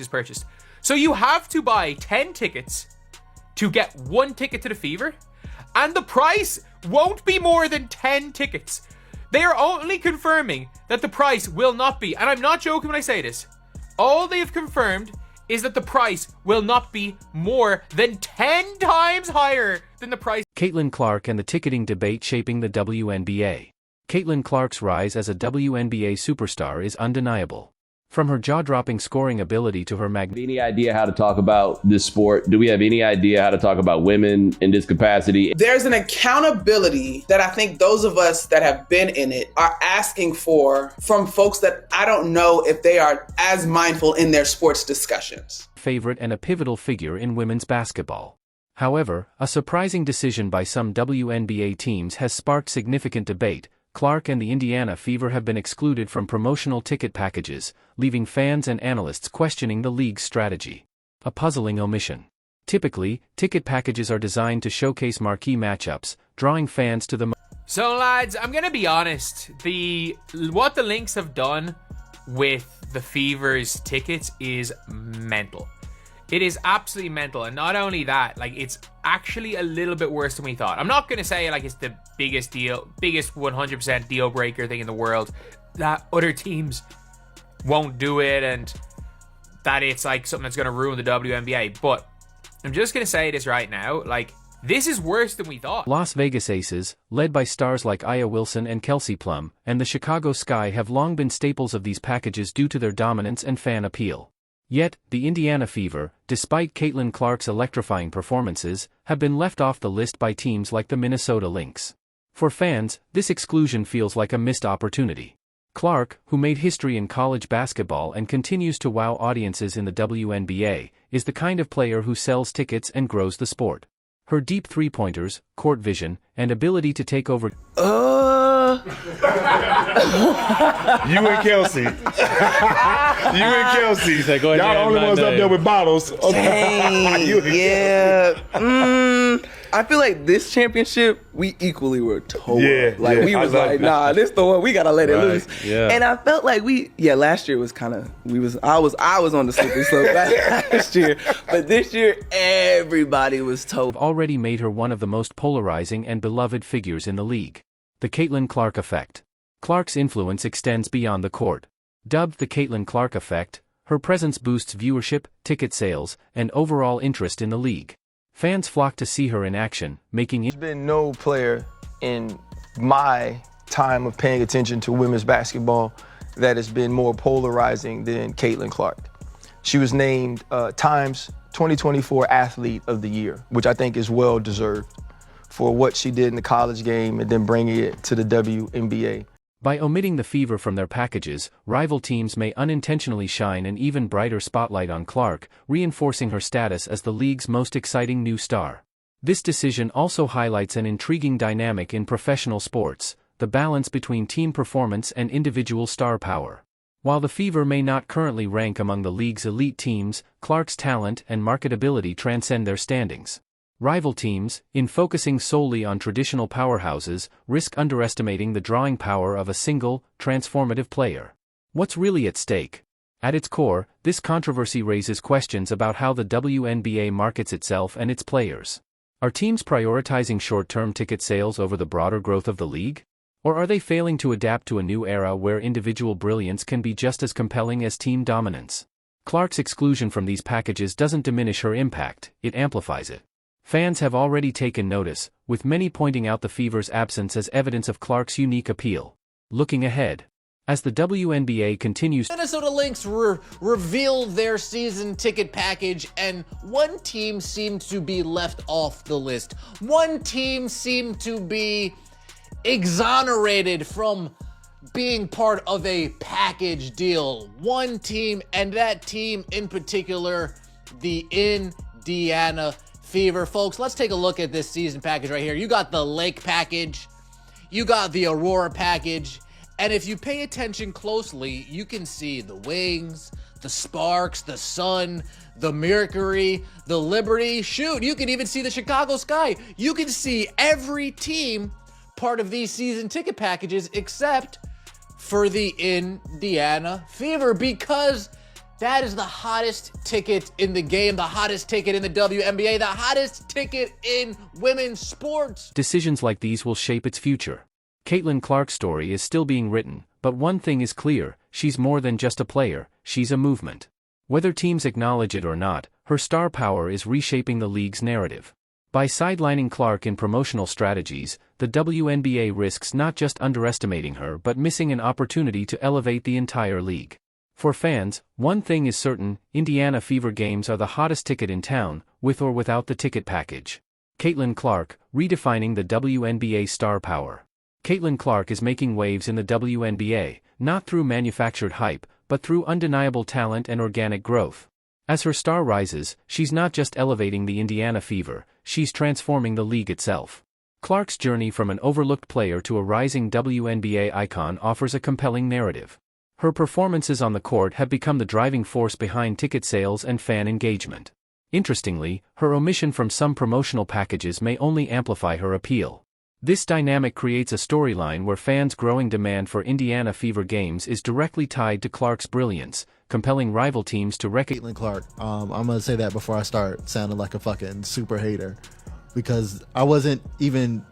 purchased. So you have to buy 10 tickets to get 1 ticket to the Fever, and the price won't be more than 10 tickets. They are only confirming that the price will not be, and I'm not joking when I say this, all they have confirmed is that the price will not be more than 10 times higher than the price. Caitlin Clark and the ticketing debate shaping the WNBA. Caitlin Clark's rise as a WNBA superstar is undeniable. From her jaw-dropping scoring ability to her Any idea how to talk about this sport? Do we have any idea how to talk about women in this capacity? There's an accountability that I think those of us that have been in it are asking for from folks that I don't know if they are as mindful in their sports discussions. Favorite and a pivotal figure in women's basketball. However, a surprising decision by some WNBA teams has sparked significant debate. Clark and the Indiana Fever have been excluded from promotional ticket packages, leaving fans and analysts questioning the league's strategy. A puzzling omission. Typically, ticket packages are designed to showcase marquee matchups, drawing fans to the... So lads, I'm gonna be honest, what the Lynx have done with the Fever's tickets is mental. It is absolutely mental, and not only that, like, it's actually a little bit worse than we thought. I'm not gonna say like it's the biggest 100% deal breaker thing in the world, that other teams won't do it and that it's like something that's gonna ruin the WNBA, but I'm just gonna say this right now, like, this is worse than we thought. Las Vegas Aces, led by stars like Aya Wilson and Kelsey Plum, and the Chicago Sky have long been staples of these packages due to their dominance and fan appeal. Yet, the Indiana Fever, despite Caitlin Clark's electrifying performances, have been left off the list by teams like the Minnesota Lynx. For fans, this exclusion feels like a missed opportunity. Clark, who made history in college basketball and continues to wow audiences in the WNBA, is the kind of player who sells tickets and grows the sport. Her deep three-pointers, court vision, and ability to take over... You and Kelsey. You and Kelsey. Y'all the only ones up there with bottles. Dang, yeah. I feel like this championship, we equally were told. Yeah, we was like, nah, this the one, we gotta let it loose. Yeah. And I felt like last year was kind of, I was on the slippery slope last year. But this year, everybody was told. Already made her one of the most polarizing and beloved figures in the league. The Caitlin Clark Effect. Clark's influence extends beyond the court. Dubbed the Caitlin Clark Effect, her presence boosts viewership, ticket sales, and overall interest in the league. Fans flock to see her in action, making it... There's been no player in my time of paying attention to women's basketball that has been more polarizing than Caitlin Clark. She was named Time's 2024 Athlete of the Year, which I think is well deserved for what she did in the college game and then bringing it to the WNBA. By omitting the Fever from their packages, rival teams may unintentionally shine an even brighter spotlight on Clark, reinforcing her status as the league's most exciting new star. This decision also highlights an intriguing dynamic in professional sports, the balance between team performance and individual star power. While the Fever may not currently rank among the league's elite teams, Clark's talent and marketability transcend their standings. Rival teams, in focusing solely on traditional powerhouses, risk underestimating the drawing power of a single, transformative player. What's really at stake? At its core, this controversy raises questions about how the WNBA markets itself and its players. Are teams prioritizing short-term ticket sales over the broader growth of the league? Or are they failing to adapt to a new era where individual brilliance can be just as compelling as team dominance? Clark's exclusion from these packages doesn't diminish her impact, it amplifies it. Fans have already taken notice, with many pointing out the Fever's absence as evidence of Clark's unique appeal. Looking ahead, as the WNBA continues... Minnesota Lynx revealed their season ticket package, and one team seemed to be left off the list. One team seemed to be exonerated from being part of a package deal. One team, and that team in particular, the Indiana Fever. Folks, let's take a look at this season package right here. You got the Lake package, you got the Aurora package, and if you pay attention closely, you can see the Wings, the Sparks, the Sun, the Mercury, the Liberty. Shoot, you can even see the Chicago Sky. You can see every team part of these season ticket packages except for the Indiana Fever, because That is the hottest ticket in the game, the hottest ticket in the WNBA, the hottest ticket in women's sports. Decisions like these will shape its future. Caitlin Clark's story is still being written, but one thing is clear, she's more than just a player, she's a movement. Whether teams acknowledge it or not, her star power is reshaping the league's narrative. By sidelining Clark in promotional strategies, the WNBA risks not just underestimating her but missing an opportunity to elevate the entire league. For fans, one thing is certain, Indiana Fever games are the hottest ticket in town, with or without the ticket package. Caitlin Clark, redefining the WNBA star power. Caitlin Clark is making waves in the WNBA, not through manufactured hype, but through undeniable talent and organic growth. As her star rises, she's not just elevating the Indiana Fever, she's transforming the league itself. Clark's journey from an overlooked player to a rising WNBA icon offers a compelling narrative. Her performances on the court have become the driving force behind ticket sales and fan engagement. Interestingly, her omission from some promotional packages may only amplify her appeal. This dynamic creates a storyline where fans' growing demand for Indiana Fever games is directly tied to Clark's brilliance, compelling rival teams to recognize Caitlin Clark. I'm going to say that before I start sounding like a fucking super hater, because I wasn't even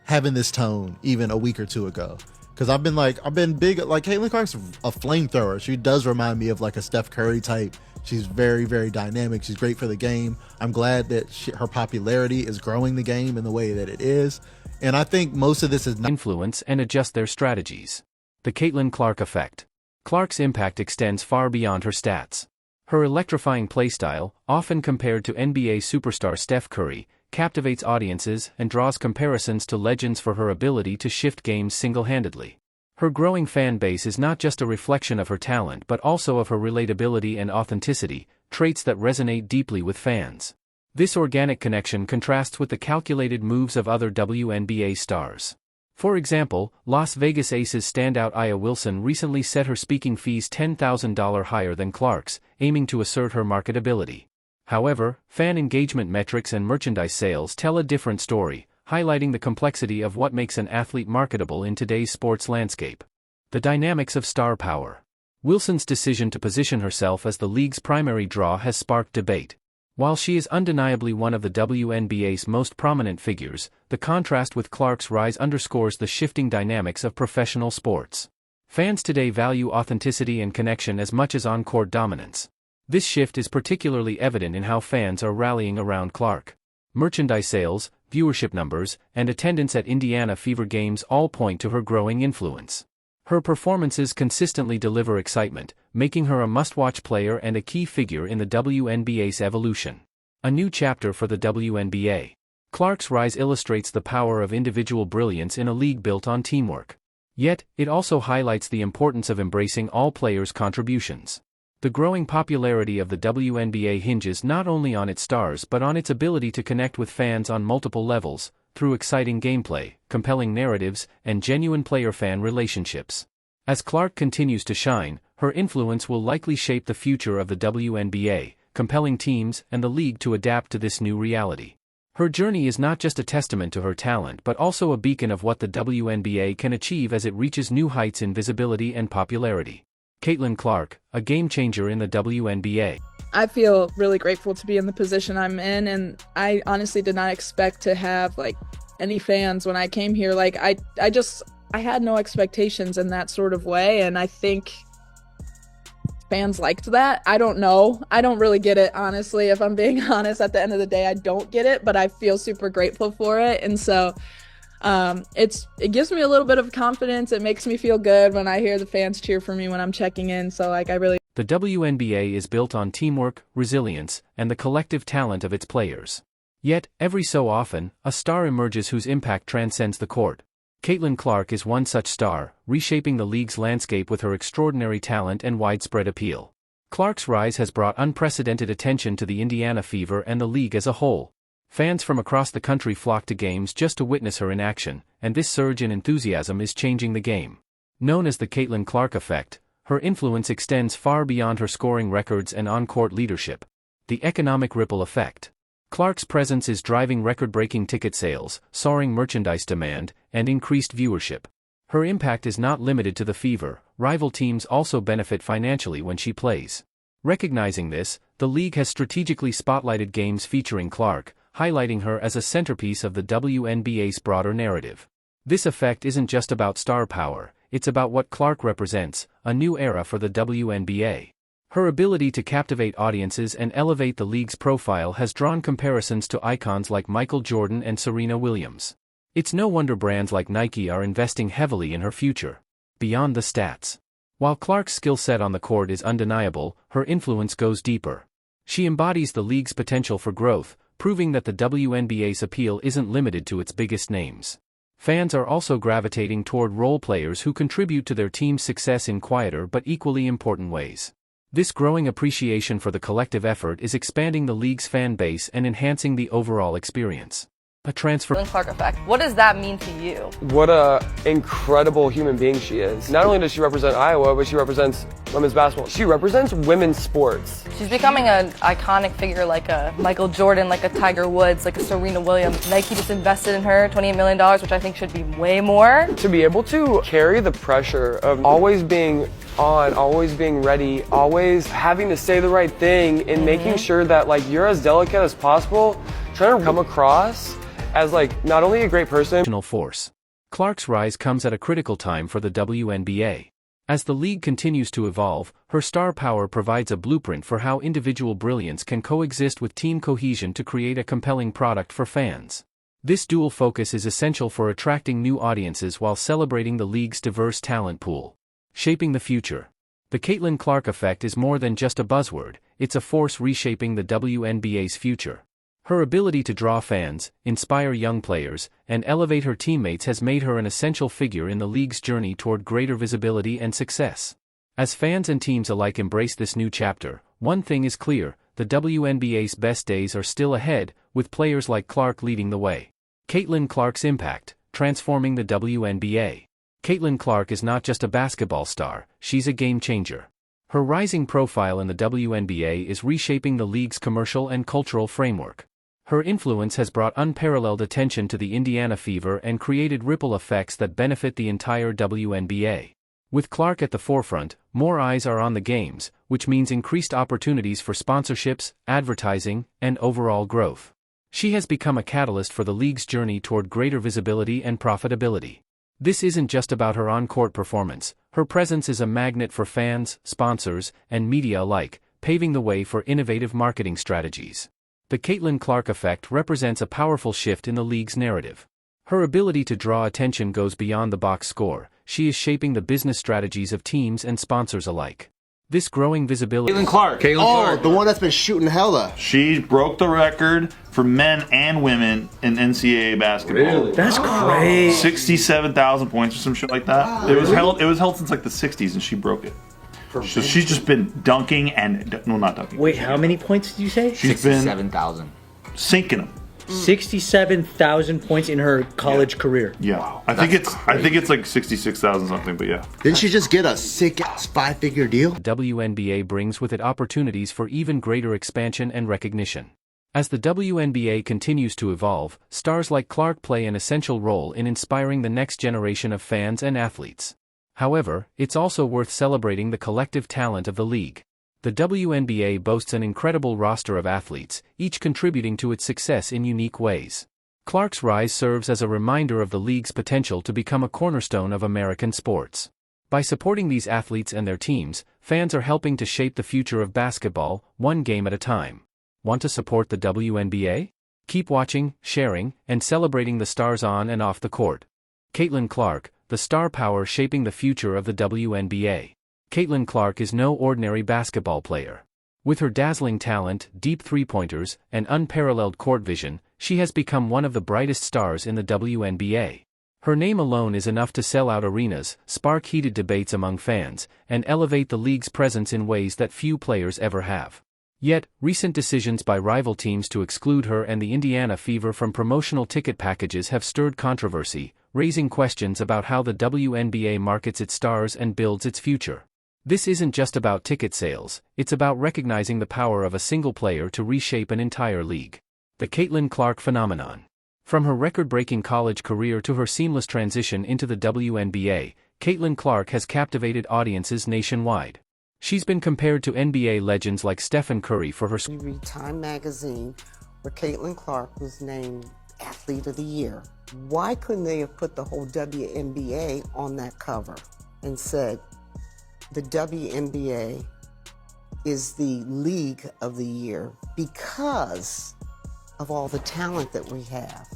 having this tone even a week or two ago. Because I've been big, like Caitlin Clark's a flamethrower. She does remind me of like a Steph Curry type. She's very, very dynamic. She's great for the game. I'm glad that her popularity is growing the game in the way that it is. And I think most of this is influence and adjust their strategies. The Caitlin Clark effect. Clark's impact extends far beyond her stats. Her electrifying playstyle, often compared to NBA superstar Steph Curry, captivates audiences and draws comparisons to legends for her ability to shift games single-handedly. Her growing fan base is not just a reflection of her talent but also of her relatability and authenticity, traits that resonate deeply with fans. This organic connection contrasts with the calculated moves of other WNBA stars. For example, Las Vegas Aces standout Aya Wilson recently set her speaking fees $10,000 higher than Clark's, aiming to assert her marketability. However, fan engagement metrics and merchandise sales tell a different story, highlighting the complexity of what makes an athlete marketable in today's sports landscape. The dynamics of star power. Wilson's decision to position herself as the league's primary draw has sparked debate. While she is undeniably one of the WNBA's most prominent figures, the contrast with Clark's rise underscores the shifting dynamics of professional sports. Fans today value authenticity and connection as much as on-court dominance. This shift is particularly evident in how fans are rallying around Clark. Merchandise sales, viewership numbers, and attendance at Indiana Fever games all point to her growing influence. Her performances consistently deliver excitement, making her a must-watch player and a key figure in the WNBA's evolution. A new chapter for the WNBA. Clark's rise illustrates the power of individual brilliance in a league built on teamwork. Yet, it also highlights the importance of embracing all players' contributions. The growing popularity of the WNBA hinges not only on its stars but on its ability to connect with fans on multiple levels, through exciting gameplay, compelling narratives, and genuine player-fan relationships. As Clark continues to shine, her influence will likely shape the future of the WNBA, compelling teams and the league to adapt to this new reality. Her journey is not just a testament to her talent but also a beacon of what the WNBA can achieve as it reaches new heights in visibility and popularity. Caitlin Clark, a game-changer in the WNBA. I feel really grateful to be in the position I'm in, and I honestly did not expect to have any fans when I came here. I had no expectations in that sort of way, and I think fans liked that. I don't know. I don't really get it, honestly. If I'm being honest, at the end of the day, I don't get it, but I feel super grateful for it. And so it gives me a little bit of confidence. It makes me feel good when I hear the fans cheer for me when I'm checking in. So The WNBA is built on teamwork, resilience, and the collective talent of its players. Yet, every so often, a star emerges whose impact transcends the court. Caitlin Clark is one such star, reshaping the league's landscape with her extraordinary talent and widespread appeal. Clark's rise has brought unprecedented attention to the Indiana Fever and the league as a whole. Fans from across the country flock to games just to witness her in action, and this surge in enthusiasm is changing the game. Known as the Caitlin Clark effect, her influence extends far beyond her scoring records and on-court leadership. The economic ripple effect. Clark's presence is driving record-breaking ticket sales, soaring merchandise demand, and increased viewership. Her impact is not limited to the Fever. Rival teams also benefit financially when she plays. Recognizing this, the league has strategically spotlighted games featuring Clark, highlighting her as a centerpiece of the WNBA's broader narrative. This effect isn't just about star power, it's about what Clark represents, a new era for the WNBA. Her ability to captivate audiences and elevate the league's profile has drawn comparisons to icons like Michael Jordan and Serena Williams. It's no wonder brands like Nike are investing heavily in her future. Beyond the stats. While Clark's skill set on the court is undeniable, her influence goes deeper. She embodies the league's potential for growth, proving that the WNBA's appeal isn't limited to its biggest names. Fans are also gravitating toward role players who contribute to their team's success in quieter but equally important ways. This growing appreciation for the collective effort is expanding the league's fan base and enhancing the overall experience. A transfer. Clark effect. What does that mean to you? What an incredible human being she is. Not only does she represent Iowa, but she represents women's basketball. She represents women's sports. She's becoming an iconic figure like a Michael Jordan, like a Tiger Woods, like a Serena Williams. Nike just invested in her $28 million, which I think should be way more. To be able to carry the pressure of always being on, always being ready, always having to say the right thing, and making sure that like you're as delicate as possible, trying to come across as like not only a great person. Force. Clark's rise comes at a critical time for the WNBA. As the league continues to evolve, her star power provides a blueprint for how individual brilliance can coexist with team cohesion to create a compelling product for fans. This dual focus is essential for attracting new audiences while celebrating the league's diverse talent pool. Shaping the future. The Caitlin Clark effect is more than just a buzzword, it's a force reshaping the WNBA's future. Her ability to draw fans, inspire young players, and elevate her teammates has made her an essential figure in the league's journey toward greater visibility and success. As fans and teams alike embrace this new chapter, one thing is clear, the WNBA's best days are still ahead, with players like Clark leading the way. Caitlin Clark's impact, transforming the WNBA. Caitlin Clark is not just a basketball star, she's a game changer. Her rising profile in the WNBA is reshaping the league's commercial and cultural framework. Her influence has brought unparalleled attention to the Indiana Fever and created ripple effects that benefit the entire WNBA. With Clark at the forefront, more eyes are on the games, which means increased opportunities for sponsorships, advertising, and overall growth. She has become a catalyst for the league's journey toward greater visibility and profitability. This isn't just about her on-court performance, her presence is a magnet for fans, sponsors, and media alike, paving the way for innovative marketing strategies. The Caitlin Clark effect represents a powerful shift in the league's narrative. Her ability to draw attention goes beyond the box score, she is shaping the business strategies of teams and sponsors alike. This growing visibility. Caitlin Clark. The one that's been shooting hella. She broke the record for men and women in NCAA basketball. Really? That's crazy. 67,000 points or some shit like that. Wow, It was held since like the 60s, and she broke it. So she's just been dunking and not dunking. Wait, how many points did you say? 67,000. Sinking them. 67,000 points in her college career. Yeah, wow, I think it's like 66,000 something, but yeah. Didn't she just get a sick-ass 5-figure deal? WNBA brings with it opportunities for even greater expansion and recognition. As the WNBA continues to evolve, stars like Clark play an essential role in inspiring the next generation of fans and athletes. However, it's also worth celebrating the collective talent of the league. The WNBA boasts an incredible roster of athletes, each contributing to its success in unique ways. Clark's rise serves as a reminder of the league's potential to become a cornerstone of American sports. By supporting these athletes and their teams, fans are helping to shape the future of basketball, one game at a time. Want to support the WNBA? Keep watching, sharing, and celebrating the stars on and off the court. Caitlin Clark, the star power shaping the future of the WNBA. Caitlin Clark is no ordinary basketball player. With her dazzling talent, deep three-pointers, and unparalleled court vision, she has become one of the brightest stars in the WNBA. Her name alone is enough to sell out arenas, spark heated debates among fans, and elevate the league's presence in ways that few players ever have. Yet, recent decisions by rival teams to exclude her and the Indiana Fever from promotional ticket packages have stirred controversy, raising questions about how the WNBA markets its stars and builds its future. This isn't just about ticket sales, it's about recognizing the power of a single player to reshape an entire league. The Caitlin Clark phenomenon. From her record-breaking college career to her seamless transition into the WNBA, Caitlin Clark has captivated audiences nationwide. She's been compared to NBA legends like Stephen Curry for her. You read Time magazine where Caitlin Clark was named Athlete of the Year. Why couldn't they have put the whole WNBA on that cover and said, the WNBA is the league of the year because of all the talent that we have?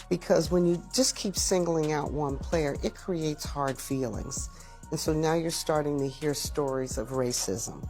Because when you just keep singling out one player, it creates hard feelings. And so now you're starting to hear stories of racism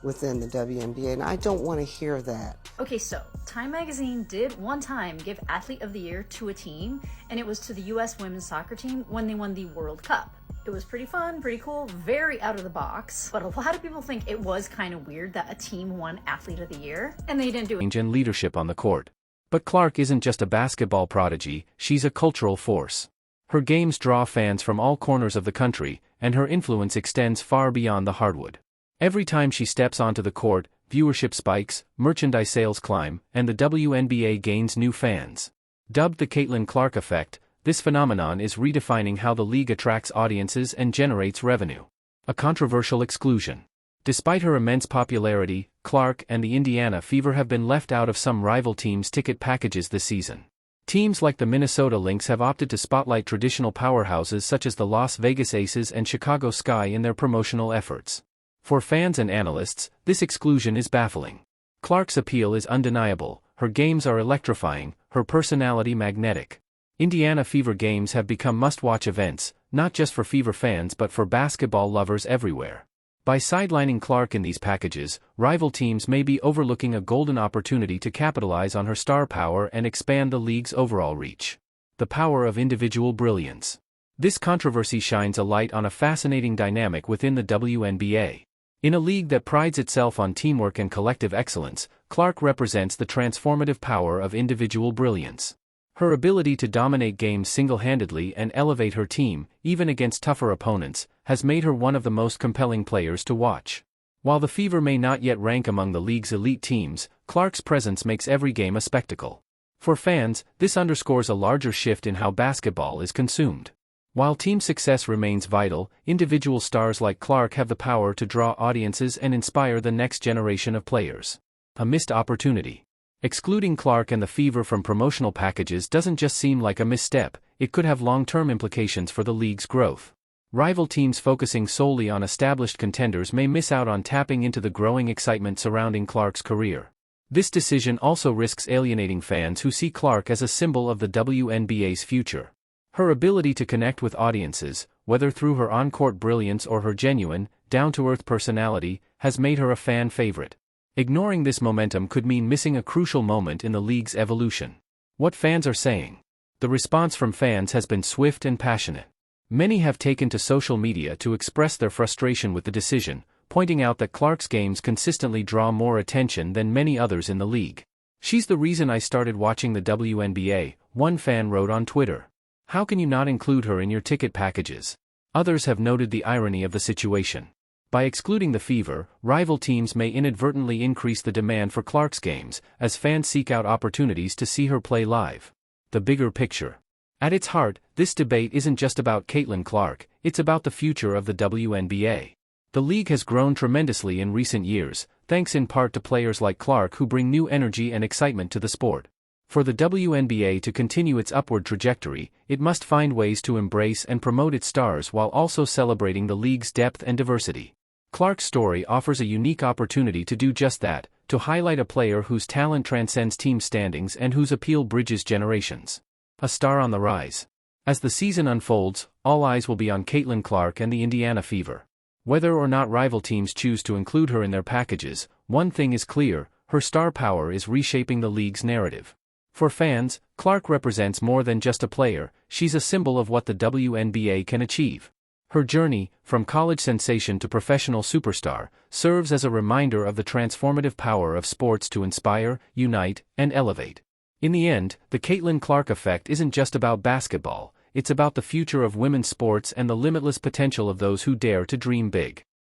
within the WNBA, and I don't want to hear that. Okay, so Time Magazine did one time give Athlete of the Year to a team, and it was to the U.S. women's soccer team when they won the World Cup. It was pretty fun, pretty cool, very out of the box, but a lot of people think it was kind of weird that a team won Athlete of the Year, and they didn't do it. And leadership on the court. But Clark isn't just a basketball prodigy, she's a cultural force. Her games draw fans from all corners of the country, and her influence extends far beyond the hardwood. Every time she steps onto the court, viewership spikes, merchandise sales climb, and the WNBA gains new fans. Dubbed the Caitlin Clark effect, this phenomenon is redefining how the league attracts audiences and generates revenue. A controversial exclusion. Despite her immense popularity, Clark and the Indiana Fever have been left out of some rival teams' ticket packages this season. Teams like the Minnesota Lynx have opted to spotlight traditional powerhouses such as the Las Vegas Aces and Chicago Sky in their promotional efforts. For fans and analysts, this exclusion is baffling. Clark's appeal is undeniable, her games are electrifying, her personality magnetic. Indiana Fever games have become must-watch events, not just for Fever fans but for basketball lovers everywhere. By sidelining Clark in these packages, rival teams may be overlooking a golden opportunity to capitalize on her star power and expand the league's overall reach. The power of individual brilliance. This controversy shines a light on a fascinating dynamic within the WNBA. In a league that prides itself on teamwork and collective excellence, Clark represents the transformative power of individual brilliance. Her ability to dominate games single-handedly and elevate her team, even against tougher opponents, has made her one of the most compelling players to watch. While the Fever may not yet rank among the league's elite teams, Clark's presence makes every game a spectacle. For fans, this underscores a larger shift in how basketball is consumed. While team success remains vital, individual stars like Clark have the power to draw audiences and inspire the next generation of players. A missed opportunity. Excluding Clark and the Fever from promotional packages doesn't just seem like a misstep, it could have long-term implications for the league's growth. Rival teams focusing solely on established contenders may miss out on tapping into the growing excitement surrounding Clark's career. This decision also risks alienating fans who see Clark as a symbol of the WNBA's future. Her ability to connect with audiences, whether through her on-court brilliance or her genuine, down-to-earth personality, has made her a fan favorite. Ignoring this momentum could mean missing a crucial moment in the league's evolution. What fans are saying. The response from fans has been swift and passionate. Many have taken to social media to express their frustration with the decision, pointing out that Clark's games consistently draw more attention than many others in the league. "She's the reason I started watching the WNBA," one fan wrote on Twitter. "How can you not include her in your ticket packages?" Others have noted the irony of the situation. By excluding the Fever, rival teams may inadvertently increase the demand for Clark's games, as fans seek out opportunities to see her play live. The bigger picture. At its heart, this debate isn't just about Caitlin Clark, it's about the future of the WNBA. The league has grown tremendously in recent years, thanks in part to players like Clark who bring new energy and excitement to the sport. For the WNBA to continue its upward trajectory, it must find ways to embrace and promote its stars while also celebrating the league's depth and diversity. Clark's story offers a unique opportunity to do just that, to highlight a player whose talent transcends team standings and whose appeal bridges generations. A star on the rise. As the season unfolds, all eyes will be on Caitlin Clark and the Indiana Fever. Whether or not rival teams choose to include her in their packages, one thing is clear, her star power is reshaping the league's narrative. For fans, Clark represents more than just a player, she's a symbol of what the WNBA can achieve. Her journey, from college sensation to professional superstar, serves as a reminder of the transformative power of sports to inspire, unite, and elevate. In the end, the Caitlin Clark effect isn't just about basketball, it's about the future of women's sports and the limitless potential of those who dare to dream big.